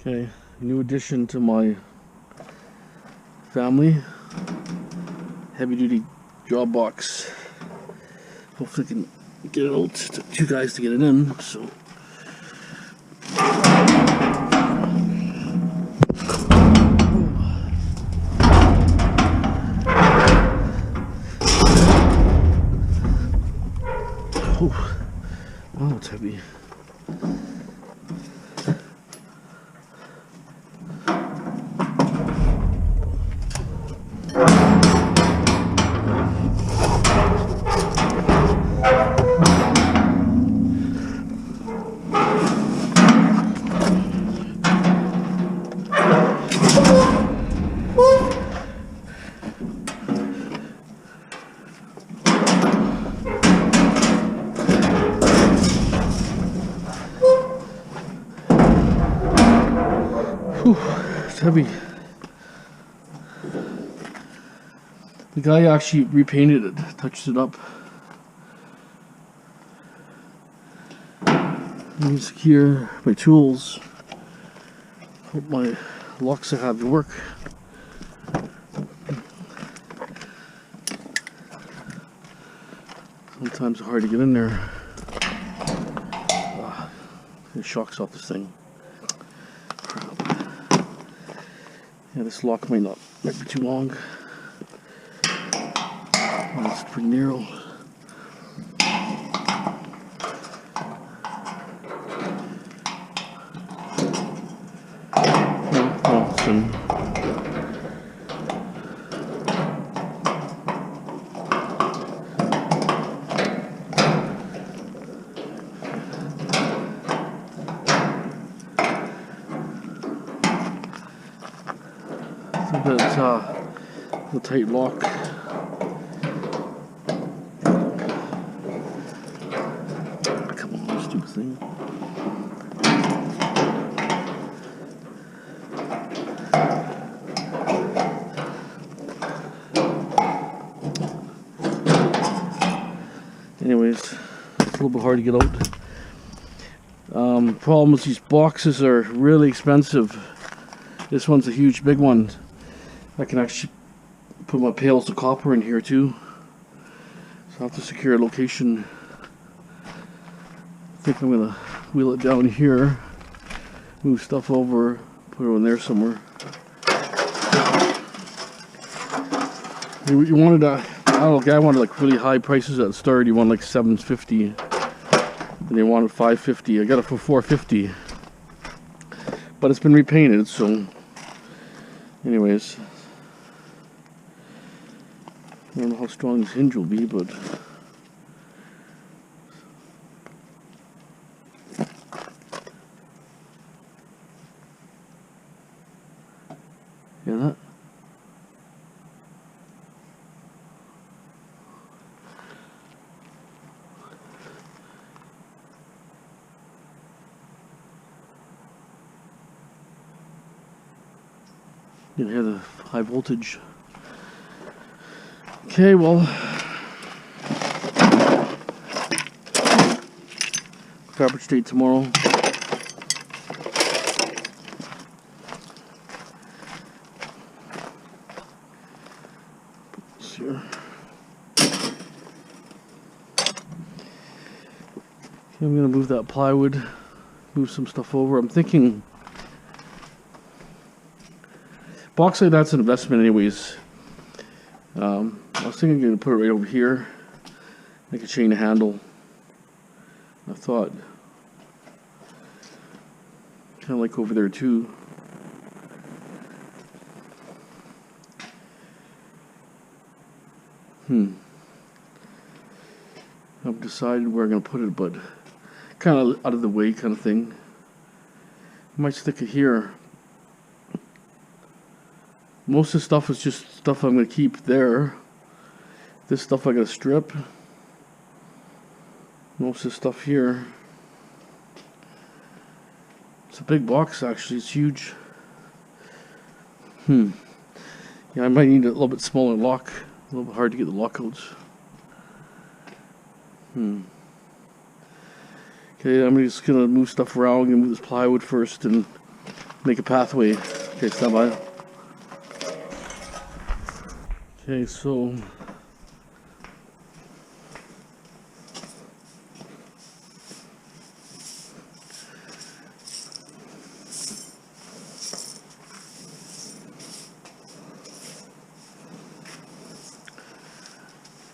Okay, new addition to my family. Heavy duty job box. Hopefully I can get it out. It took two guys to get it in, so. Oh, it's heavy. Whew, it's heavy. The guy actually repainted it, touched it up. Let me secure my tools. Hope my locks I have work. Sometimes it's hard to get in there. It shocks off this thing. Yeah, this lock might be too long. Oh, it's pretty narrow. That's the tight lock. Come on, stupid thing. Anyways, it's a little bit hard to get out. Problem is these boxes are really expensive. This one's a huge big one. I can actually put my pails of copper in here too. So I have to secure a location. I think I'm gonna wheel it down here, move stuff over, put it in there somewhere. You wanted I don't know, the guy wanted like really high prices at the start. He wanted like $750, and they wanted $550. I got it for $450, but it's been repainted, so anyways. I don't know how strong this hinge will be, but hear that? You can hear the high voltage. Okay, well, fabric state tomorrow. Put this here. Okay, I'm gonna move that plywood, move some stuff over. I'm thinking box like that's an investment anyways. I was thinking I'm going to put it right over here, make a chain handle. I thought, kind of like over there too. I've decided where I'm going to put it, but kind of out of the way kind of thing. I might stick it here. Most of the stuff is just stuff I'm going to keep there. This stuff I got to strip. Most of the stuff here. It's a big box actually, it's huge. Yeah, I might need a little bit smaller lock. A little bit hard to get the lockouts. Okay, I'm just going to move stuff around and move this plywood first and make a pathway. Okay, stand by. Okay, so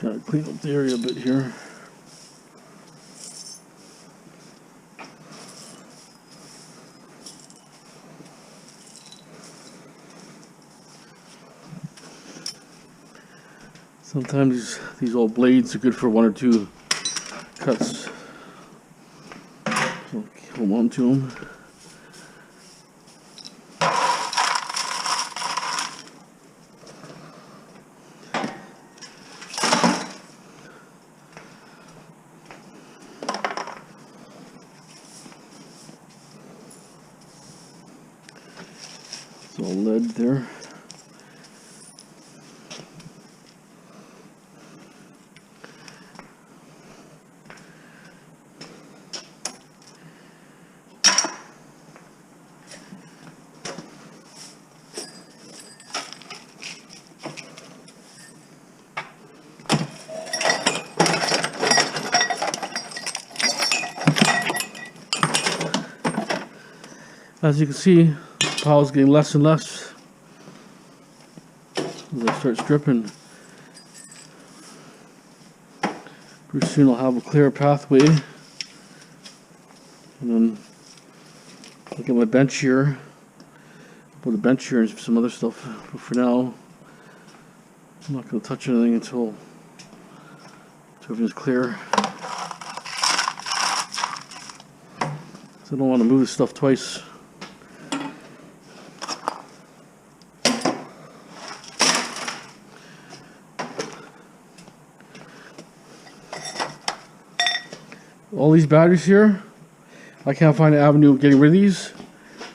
gotta clean up the area a bit here. Sometimes these old blades are good for 1 or 2 cuts. So hold on to them. It's all lead there. As you can see, the power is getting less and less as I start stripping. Pretty soon I'll have a clear pathway, and then look at my bench here. Put a bench here and some other stuff, but for now I'm not going to touch anything until everything's clear. So I don't want to move this stuff twice. All these batteries here, I can't find an avenue of getting rid of these.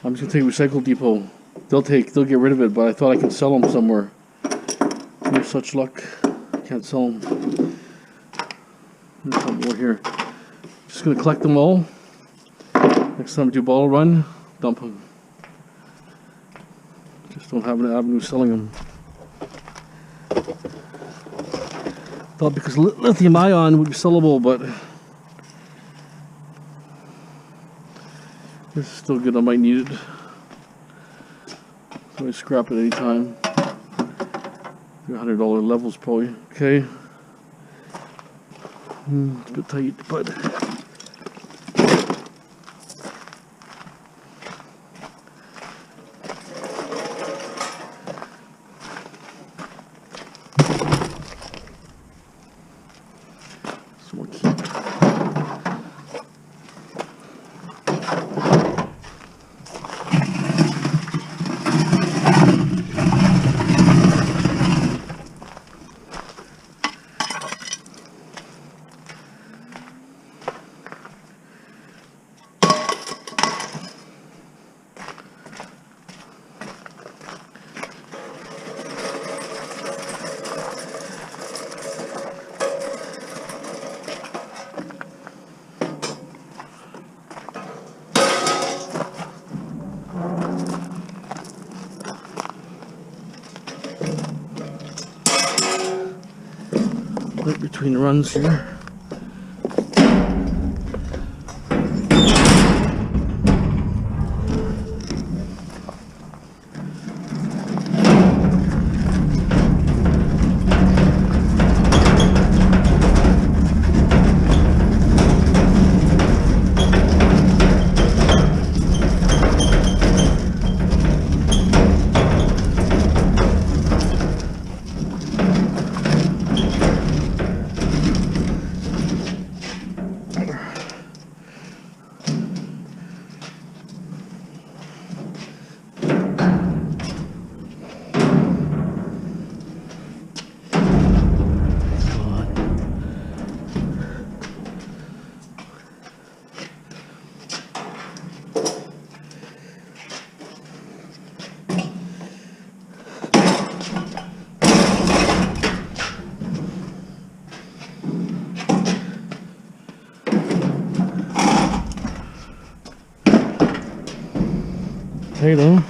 I'm just gonna take a recycle depot. They'll get rid of it, but I thought I could sell them somewhere. No such luck. I can't sell them. There's some more here. Just gonna collect them all. Next time I do bottle run, dump them. Just don't have an avenue selling them. Thought because lithium ion would be sellable, but this is still good. I might need it. So I scrap it anytime. $100 levels probably. Okay. It's a bit tight, but some more keep. Right between the runs here. potato.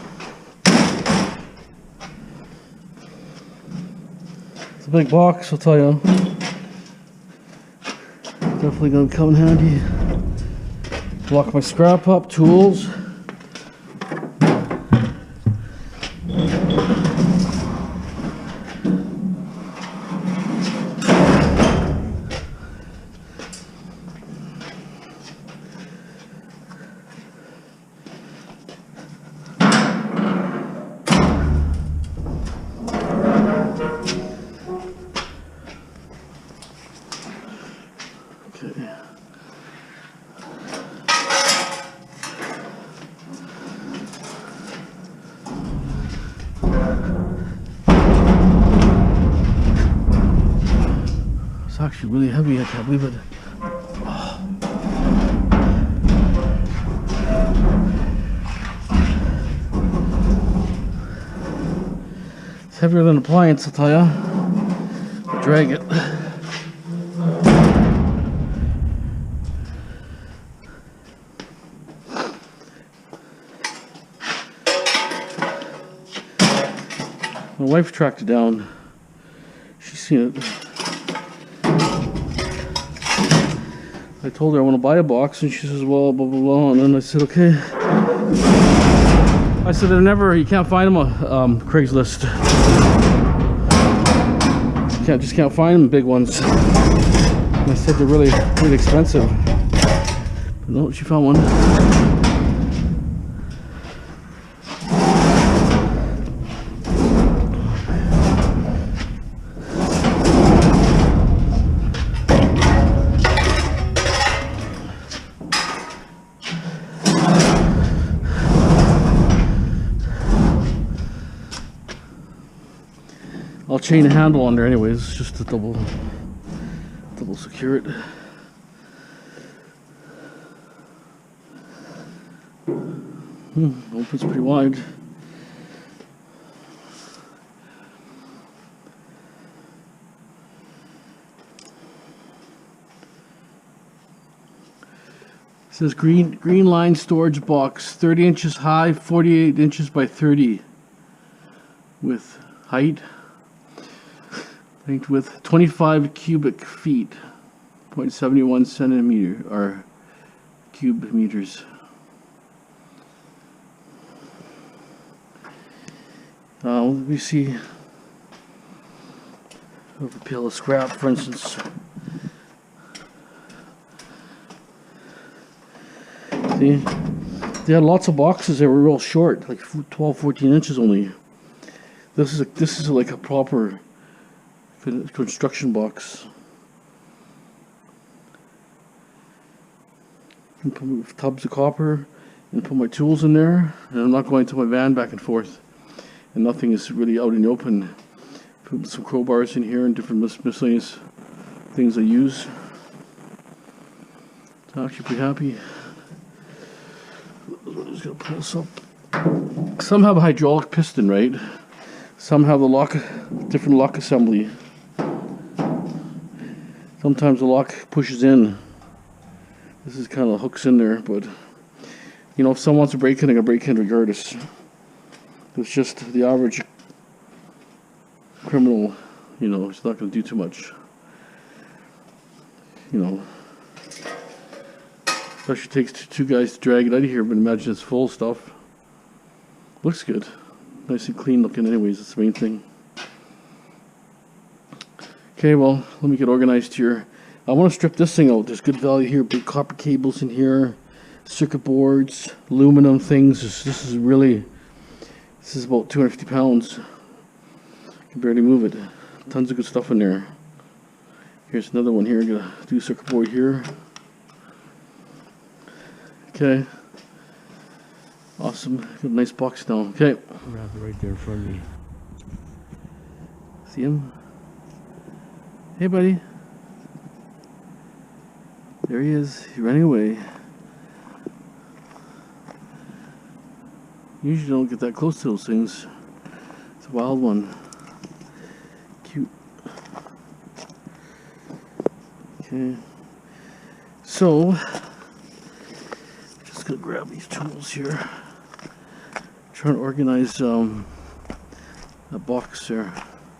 It's a big box, I'll tell you. Definitely gonna come in handy. Lock my scrap up, tools. Okay. It's actually really heavy, I can't believe it. Oh. It's heavier than an appliance, I'll tell ya. I'll drag it. My wife tracked it down. She's seen it. I told her I want to buy a box, and she says, well, blah, blah, blah. And then I said, okay. I said, you can't find them on Craigslist. Just can't find them, big ones. And I said, they're really, really expensive. But no, she found one. I'll chain a handle on there anyways, just to double secure it. Opens pretty wide. It says green line storage box, 30 inches high, 48 inches by 30 with height. Linked with 25 cubic feet, 0.71 centimeter or cube meters. Let me see. A pile of scrap, for instance. See, they had lots of boxes that were real short, like 12, 14 inches only. This is like a proper construction box. And put tubs of copper and put my tools in there, and I'm not going to my van back and forth, and nothing is really out in the open. Put some crowbars in here and different miscellaneous things I use. I'm actually pretty happy. I'm just gonna pull this up. Some have a hydraulic piston, right? Some have the different lock assembly. Sometimes the lock pushes in. This is kind of hooks in there, but you know, if someone wants to break in, they're gonna break in regardless. It's just the average criminal, you know, it's not gonna do too much. You know, especially takes two guys to drag it out of here, but imagine it's full of stuff. Looks good, nice and clean looking. Anyways, that's the main thing. Okay, well, let me get organized here. I want to strip this thing out. There's good value here. Big copper cables in here, circuit boards, aluminum things. This is about 250 pounds. I can barely move it. Tons of good stuff in there. Here's another one here. I'm gonna do circuit board here. Okay. Awesome. Got a nice box now. Okay. Wrap it right there in front of me. See him? Hey, buddy. There he is. He's running away. Usually don't get that close to those things. It's a wild one. Cute. Okay. So, just gonna grab these tools here. trying to organize a box there.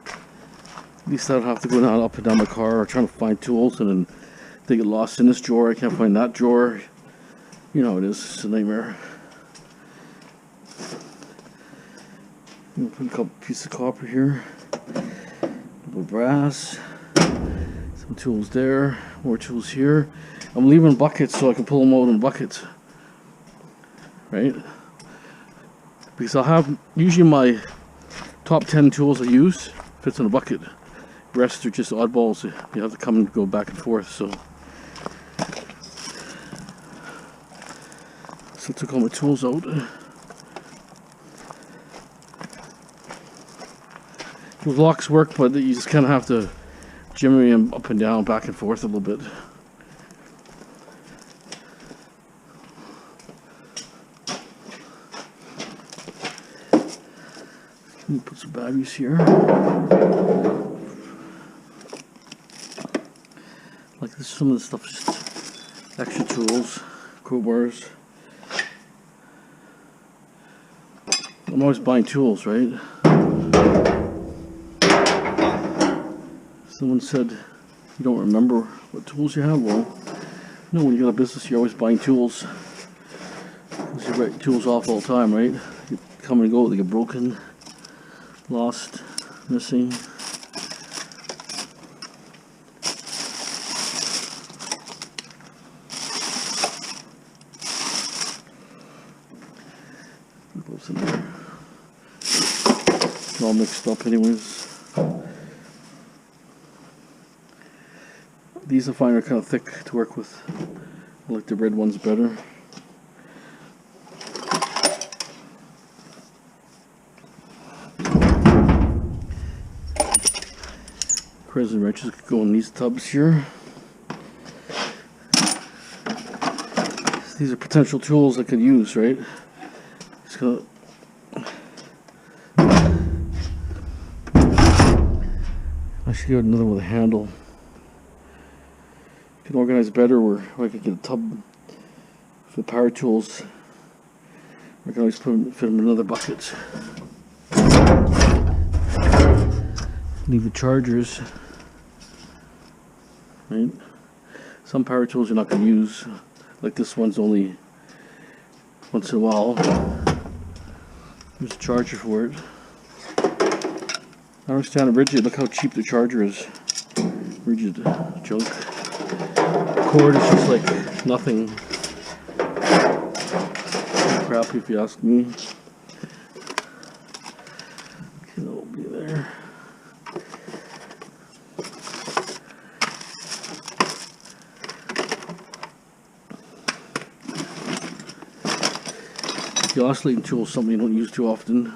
At least I don't have to go down up and down my car or trying to find tools and then they get lost in this drawer. I can't find that drawer. You know how it is. It's a nightmare. Put a couple pieces of copper here. A little brass. Some tools there. More tools here. I'm leaving buckets so I can pull them out in buckets. Right? Because I'll have usually my top 10 tools I use fits in a bucket. The rest are just oddballs. You have to come and go back and forth. So I took all my tools out. Those locks work, but you just kind of have to jimmy them up and down, back and forth a little bit. Put some batteries here. Like this, some of the stuff is just extra tools, crowbars. I'm always buying tools, right? Someone said you don't remember what tools you have. Well, no, when you got a business, you're always buying tools. Because you write tools off all the time, right? You come and go, they get broken, lost, missing. What's in there? It's all mixed up anyways. These I find are kind of thick to work with. I like the red ones better. Crescent wrenches could go in these tubs here. These are potential tools I could use, right? Just gonna I should get another with a handle. Can organize better where I can get a tub for the power tools. I can always fit them in another bucket. Leave the chargers. Right? Some power tools you're not going to use. Like this one's only once in a while. There's a charger for it. I understand the rigid. Look how cheap the charger is. Rigid junk. Cord is just like nothing. Crappy if you ask me. Okay, that'll be there. The oscillating tool is something you don't use too often.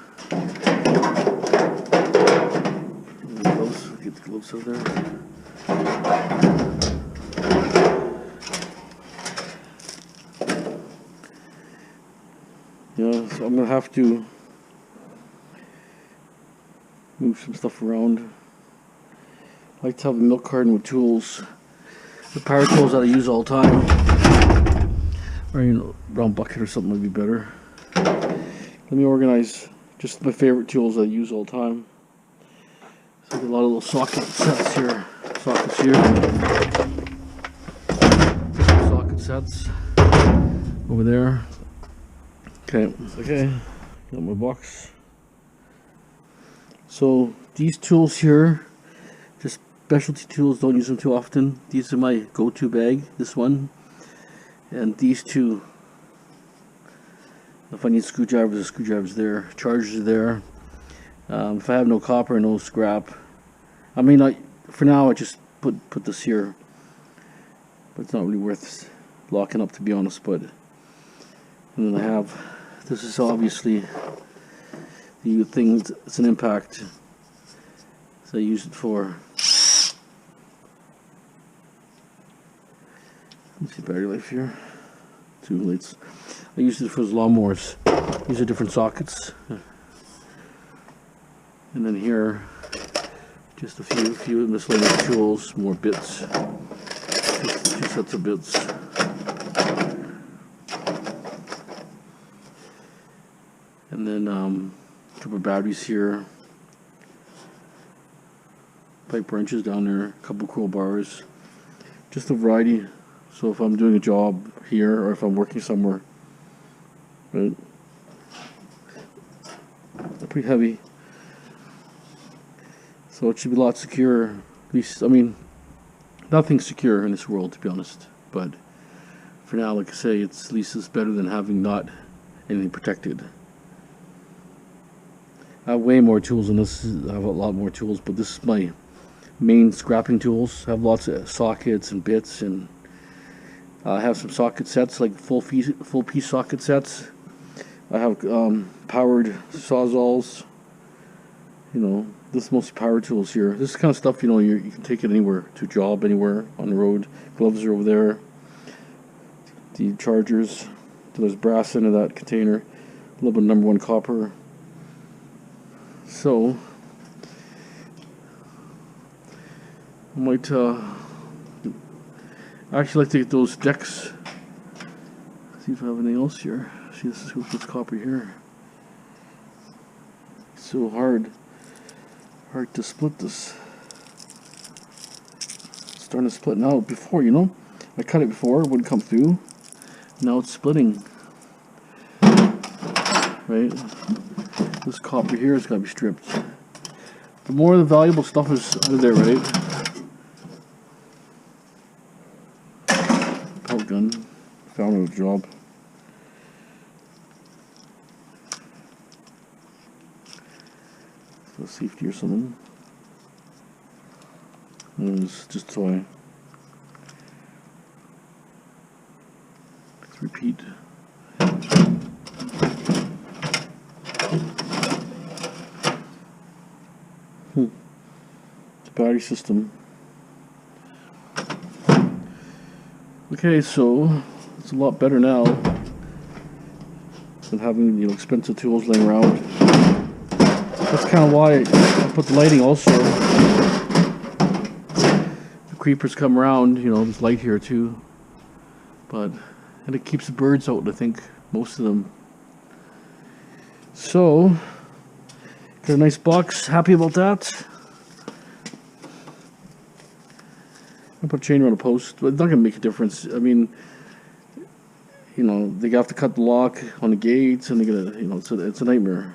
Gloves, get the gloves out there. Yeah, so I'm gonna have to move some stuff around. I like to have a milk carton with tools. The power tools that I use all the time. Or, you know, round bucket or something would be better. Let me organize just my favorite tools that I use all the time. So a lot of little socket sets here. Sockets here. Socket sets over there. Okay, got my box. So these tools here, just specialty tools, don't use them too often. These are my go-to bag, this one. And these two, if I need screwdrivers, the screwdrivers there. Chargers are there. If I have no copper, no scrap. I mean, for now I just put this here. But it's not really worth locking up, to be honest. But and then I have, this is obviously the thing, it's an impact. So I use it for, let's see, battery life here. 2 lights. I use it for those lawnmowers. These are different sockets. And then here, just a few miscellaneous tools, more bits. Just 2 sets of bits. And then a couple of batteries here. Pipe wrenches down there, a couple cool bars. Just a variety. So if I'm doing a job here or if I'm working somewhere, right? They're pretty heavy. So it should be a lot secure. At least, I mean, nothing's secure in this world, to be honest. But for now, like I say, at least it's better than having not anything protected. I have way more tools than this. I have a lot more tools, but this is my main scrapping tools. I have lots of sockets and bits, and I have some socket sets, like full piece socket sets. I have powered sawzalls. You know, this is mostly power tools here. This is kind of stuff, you know, you can take it anywhere, to a job, anywhere on the road. Gloves are over there. The chargers. So there's brass into that container. A little bit of #1 copper. So I might actually like to get those decks. See if I have anything else here. See, this is what's copper here. It's so hard to split this. It's starting to split now. Before, you know, I cut it before, it wouldn't come through. Now it's splitting. Right? This copper here has got to be stripped. The more the valuable stuff is out of there, right? Pellet gun. Found a job. So safety or something. And it's just toy. Let's repeat. The battery system. Okay, so it's a lot better now than having, you know, expensive tools laying around. That's kind of why I put the lighting also. The creepers come around, you know, there's light here too. And it keeps the birds out, I think, most of them. So, got a nice box, happy about that. I put a chain around a post, but it's not going to make a difference. I mean, you know, they have to cut the lock on the gates, and they're gonna, you know, it's a nightmare.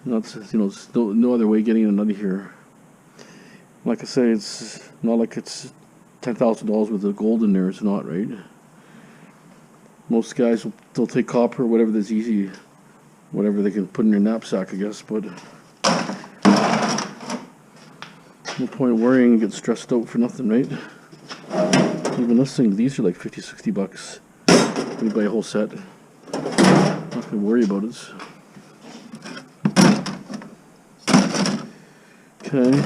Not, you know, there's no other way getting in and out of here. Like I say, it's not like it's $10,000 worth of gold in there. It's not, right? Most guys they'll take copper, whatever that's easy, whatever they can put in your knapsack, I guess. But no point worrying and get stressed out for nothing, right? Even this thing, these are like 50-60 bucks. When you buy a whole set, not gonna worry about it. Okay.